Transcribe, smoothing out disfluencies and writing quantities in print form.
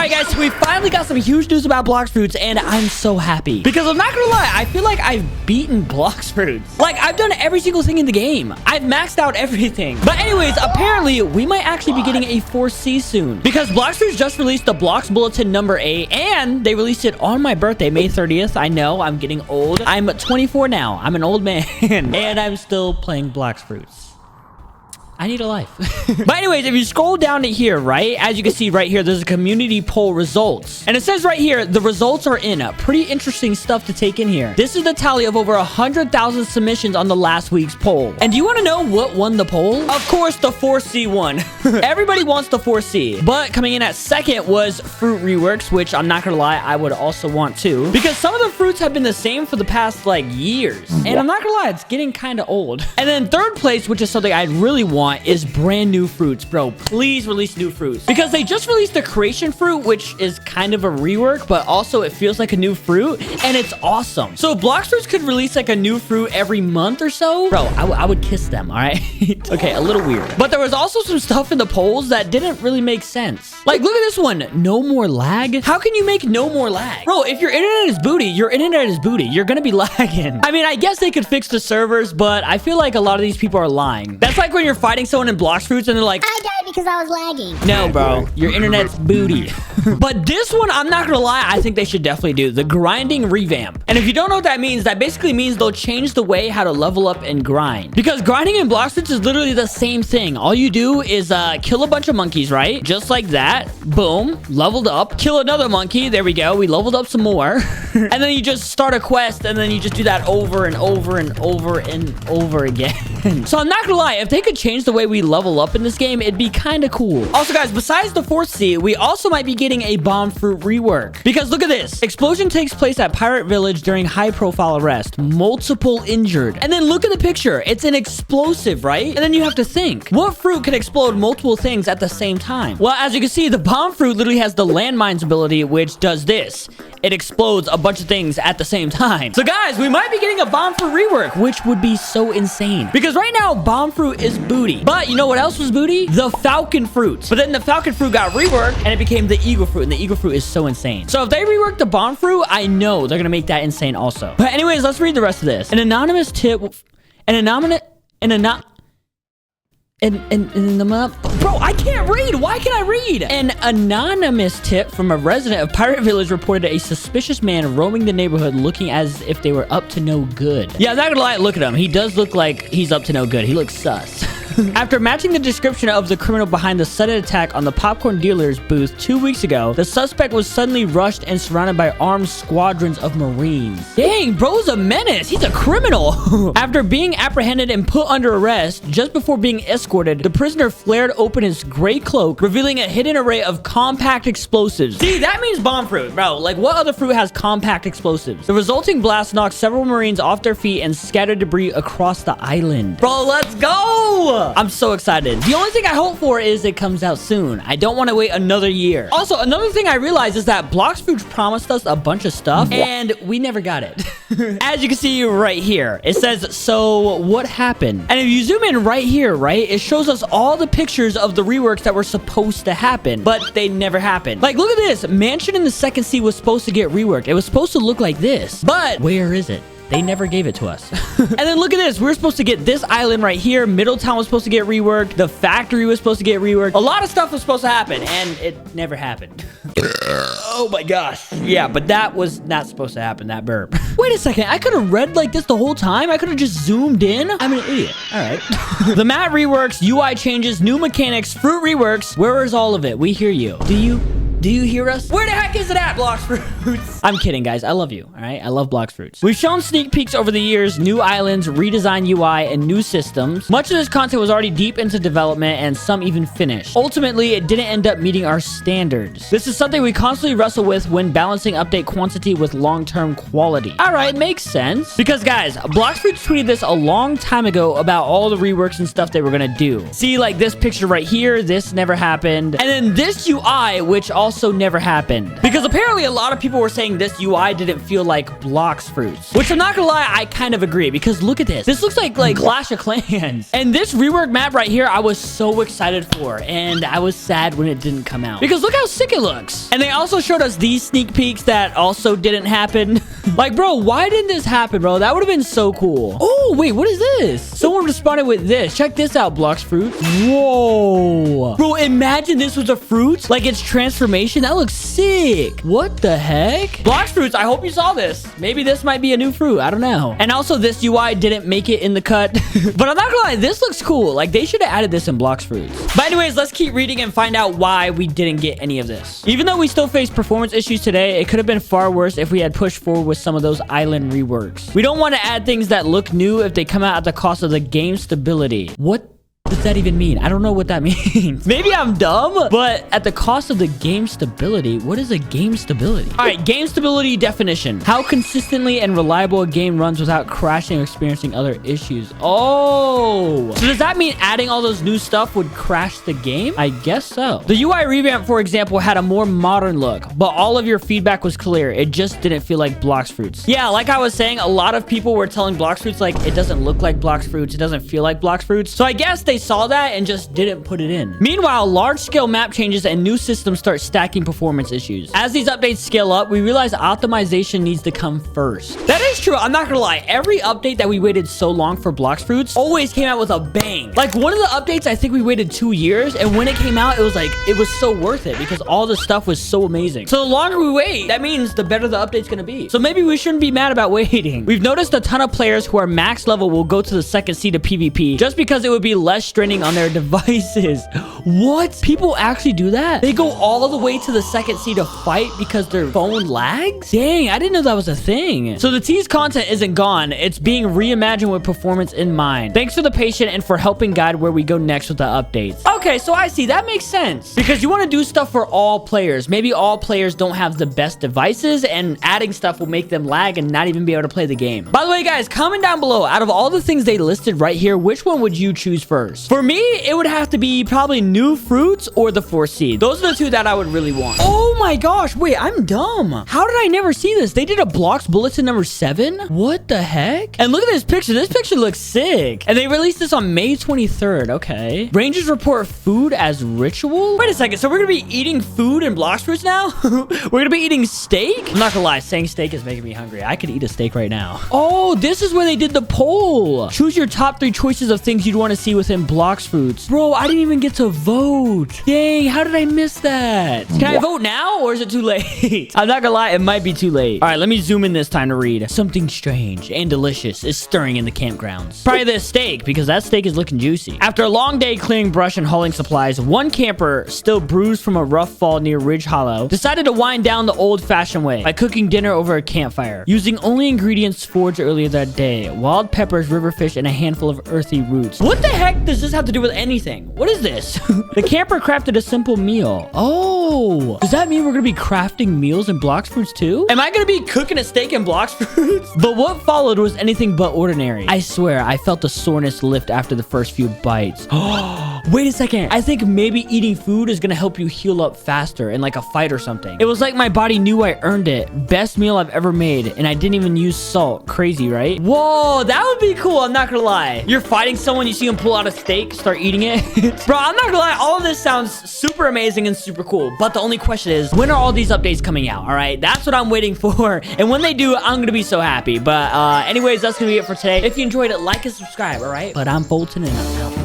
right, guys, so we finally got some huge news about Blox Fruits, and I'm so happy. Because I'm not gonna lie, I feel like I've beaten Blox Fruits. Like, I've done every single thing in the game. I've maxed out everything. But anyways, apparently, we might actually be getting a 4C soon. Because Blox Fruits just released the Blox Bulletin number 8, and they released it on my birthday, May 30th. I know, I'm getting old. I'm 24 now. I'm an old man. And I'm still playing Blox Fruits. I need a life. But anyways, if you scroll down to here, right, as you can see right here, there's a community poll results. And it says right here, the results are in. Pretty interesting stuff to take in here. This is the tally of over 100,000 submissions on the last week's poll. And do you want to know what won the poll? Of course, the 4C won. Everybody wants the 4C. But coming in at second was Fruit Reworks, which I'm not going to lie, I would also want too. Because some of the fruits have been the same for the past, like, years. And I'm not going to lie, it's getting kind of old. And then third place, which is something I really want, is brand new fruits. Bro, please release new fruits, because they just released the creation fruit, which is kind of a rework, but also it feels like a new fruit, and it's awesome. So Blox Fruits could release like a new fruit every month or so. Bro, I would kiss them. All right. Okay, a little weird, but there was also some stuff in the polls that didn't really make sense. Like, look at this one. No more lag. How can you make no more lag? Bro, if your internet is booty, your internet is booty. You're gonna be lagging. I mean, I guess they could fix the servers, but I feel like a lot of these people are lying. That's like when you're fighting someone in Blox Fruits and they're like, I died because I was lagging. no, bro, your internet's booty. But this one, I'm not gonna lie, I think they should definitely do the grinding revamp. And if you don't know what that means, that basically means they'll change the way how to level up and grind. Because grinding in Blox Fruits is literally the same thing. All you do is kill a bunch of monkeys, right? Just like that. Boom, leveled up. Kill another monkey. There we go. We leveled up some more. And then you just start a quest, and then you just do that over and over and over and over again. So I'm not gonna lie, if they could change the way we level up in this game, it'd be kind of cool. Also, guys, besides the 4C, we also might be getting a bomb fruit rework. Because look at this. Explosion takes place at Pirate Village during high-profile arrest. Multiple injured. And then look at the picture. It's an explosive, right? And then you have to think, what fruit can explode multiple things at the same time? Well, as you can see, the bomb fruit literally has the landmines ability, which does this. It explodes a bunch of things at the same time. So guys, we might be getting a bomb fruit rework, which would be so insane. Because right now, bomb fruit is booty. But you know what else was booty? The falcon fruit. But then the falcon fruit got reworked and it became the eagle fruit. And the eagle fruit is so insane. So if they rework the bomb fruit, I know they're gonna make that insane also. But anyways, let's read the rest of this. An anonymous tip. Bro, I can't read. Why can't I read? An anonymous tip from a resident of Pirate Village reported a suspicious man roaming the neighborhood looking as if they were up to no good. Yeah, I'm not gonna lie, look at him. He does look like he's up to no good. He looks sus. After matching the description of the criminal behind the sudden attack on the popcorn dealer's booth 2 weeks ago, the suspect was suddenly rushed and surrounded by armed squadrons of Marines. Dang, bro's a menace. He's a criminal. After being apprehended and put under arrest, just before being escorted, the prisoner flared open his gray cloak, revealing a hidden array of compact explosives. See, that means bomb fruit, bro. Like, what other fruit has compact explosives? The resulting blast knocked several Marines off their feet and scattered debris across the island. Bro, let's go! I'm so excited. The only thing I hope for is it comes out soon. I don't want to wait another year. Also, another thing I realized is that Blox Fruits promised us a bunch of stuff, and we never got it. As you can see right here, it says, so what happened? And if you zoom in right here, right, it shows us all the pictures of the reworks that were supposed to happen, but they never happened. Like, look at this. Mansion in the second sea was supposed to get reworked. It was supposed to look like this, but where is it? They never gave it to us. And then look at this. We were supposed to get this island right here. Middletown was supposed to get reworked. The factory was supposed to get reworked. A lot of stuff was supposed to happen, and it never happened. Oh my gosh. Yeah, but that was not supposed to happen, that burp. Wait a second. I could have read like this the whole time. I could have just zoomed in. I'm an idiot. All right. The map reworks, UI changes, new mechanics, fruit reworks. Where is all of it? We hear you. Do you hear us? Where the heck is it at, Blox Fruits? I'm kidding, guys. I love you, all right? I love Blox Fruits. We've shown sneak peeks over the years, new islands, redesigned UI, and new systems. Much of this content was already deep into development, and some even finished. Ultimately, it didn't end up meeting our standards. This is something we constantly wrestle with when balancing update quantity with long-term quality. All right, makes sense. Because, guys, Blox Fruits tweeted this a long time ago about all the reworks and stuff they were gonna do. See, like this picture right here, this never happened. And then this UI, which also also never happened. Because apparently a lot of people were saying this UI didn't feel like Blox Fruits. Which I'm not gonna lie, I kind of agree. Because look at this. This looks like Clash of Clans. And this rework map right here, I was so excited for. And I was sad when it didn't come out. Because look how sick it looks. And they also showed us these sneak peeks that also didn't happen. Like, bro, why didn't this happen, bro? That would have been so cool. Oh, wait, what is this? Someone responded with this. Check this out, Blox Fruits. Whoa. Bro, imagine this was a fruit. Like, its transformation. That looks sick. What the heck? Blox Fruits, I hope you saw this. Maybe this might be a new fruit. I don't know. And also, this UI didn't make it in the cut. But I'm not gonna lie, this looks cool. Like, they should have added this in Blox Fruits. But anyways, let's keep reading and find out why we didn't get any of this. Even though we still face performance issues today, it could have been far worse if we had pushed forward with some of those island reworks. We don't want to add things that look new if they come out at the cost of the game stability. What does that even mean? I don't know what that means. Maybe I'm dumb, but at the cost of the game stability, what is a game stability? All right, game stability definition. How consistently and reliable a game runs without crashing or experiencing other issues. Oh, so does that mean adding all those new stuff would crash the game? I guess so. The UI revamp, for example, had a more modern look, but all of your feedback was clear. It just didn't feel like Blox Fruits. Yeah, like I was saying, a lot of people were telling Blox Fruits, like, it doesn't look like Blox Fruits. It doesn't feel like Blox Fruits. So I guess they saw that and just didn't put it in. Meanwhile, large-scale map changes and new systems start stacking performance issues. As these updates scale up, we realize optimization needs to come first. That is true. I'm not gonna lie. Every update that we waited so long for Blox Fruits always came out with a bang. Like, one of the updates, I think we waited 2 years, and when it came out, it was like, it was so worth it because all the stuff was so amazing. So the longer we wait, that means the better the update's gonna be. So maybe we shouldn't be mad about waiting. We've noticed a ton of players who are max level will go to the second seed of PvP just because it would be less straining on their devices. What? People actually do that? They go all the way to the second seed to fight because their phone lags? Dang, I didn't know that was a thing. So the tease content isn't gone. It's being reimagined with performance in mind. Thanks for the patience and for helping guide where we go next with the updates. Okay, so I see. That makes sense. Because you want to do stuff for all players. Maybe all players don't have the best devices and adding stuff will make them lag and not even be able to play the game. By the way, guys, comment down below. Out of all the things they listed right here, which one would you choose first? For me, it would have to be probably new fruits or the 4th seed. Those are the two that I would really want. Oh my gosh, wait, I'm dumb. How did I never see this? They did a Blox Bulletin number 7? What the heck? And look at this picture. This picture looks sick. And they released this on May 23rd. Okay. Rangers report food as ritual? Wait a second. So we're gonna be eating food in Blox Fruits now? We're gonna be eating steak? I'm not gonna lie, saying steak is making me hungry. I could eat a steak right now. Oh, this is where they did the poll. Choose your top 3 choices of things you'd want to see within Blox Fruits. Bro, I didn't even get to vote. Dang, how did I miss that? Can I vote now or is it too late? I'm not gonna lie, it might be too late. All right, let me zoom in this time to read. Something strange and delicious is stirring in the campgrounds. Probably this steak, because that steak is looking juicy. After a long day clearing brush and hauling supplies, one camper, still bruised from a rough fall near Ridge Hollow, decided to wind down the old-fashioned way by cooking dinner over a campfire, using only ingredients forged earlier that day: wild peppers, riverfish, and a handful of earthy roots. What the heck does this have to do with anything? What is this? The camper crafted a simple meal. Oh, does that mean we're gonna be crafting meals in Blox Fruits too? Am I gonna be cooking a steak in Blox Fruits? But what followed was anything but ordinary. I swear, I felt the soreness lift after the first few bites. Wait a second. I think maybe eating food is gonna help you heal up faster in like a fight or something. It was like my body knew I earned it. Best meal I've ever made, and I didn't even use salt. Crazy, right? Whoa, that would be cool. I'm not gonna lie. You're fighting someone, you see them pull out a steak, start eating it. Bro, I'm not gonna lie. All of this sounds super amazing and super cool. But the only question is, when are all these updates coming out? All right, that's what I'm waiting for. And when they do, I'm gonna be so happy. But anyways, that's gonna be it for today. If you enjoyed it, like and subscribe. All right. But I'm Foltyn and I'm out.